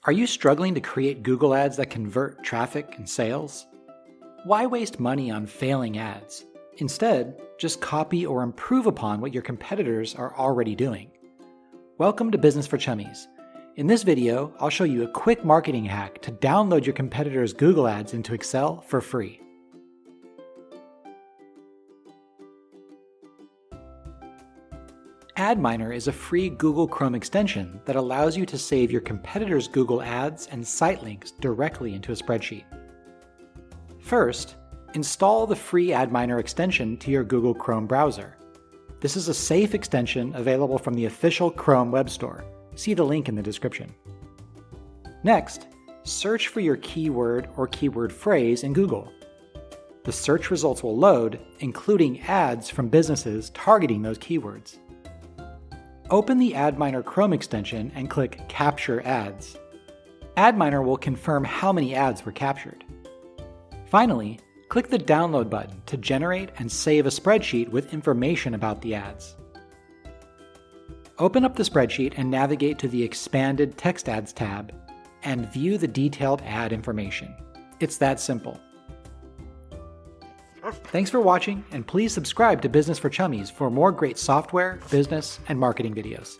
Are you struggling to create Google ads that convert traffic and sales? Why waste money on failing ads? Instead, just copy or improve upon what your competitors are already doing. Welcome to Business for Chummies. In this video, I'll show you a quick marketing hack to download your competitors' Google ads into Excel for free. AdMiner is a free Google Chrome extension that allows you to save your competitors' Google ads and site links directly into a spreadsheet. First, install the free AdMiner extension to your Google Chrome browser. This is a safe extension available from the official Chrome web store. See the link in the description. Next, search for your keyword or keyword phrase in Google. The search results will load, including ads from businesses targeting those keywords. Open the AdMiner Chrome extension and click Capture Ads. AdMiner will confirm how many ads were captured. Finally, click the Download button to generate and save a spreadsheet with information about the ads. Open up the spreadsheet and navigate to the Expanded Text Ads tab and view the detailed ad information. It's that simple. Thanks for watching, and please subscribe to Business for Chummies for more great software, business, and marketing videos.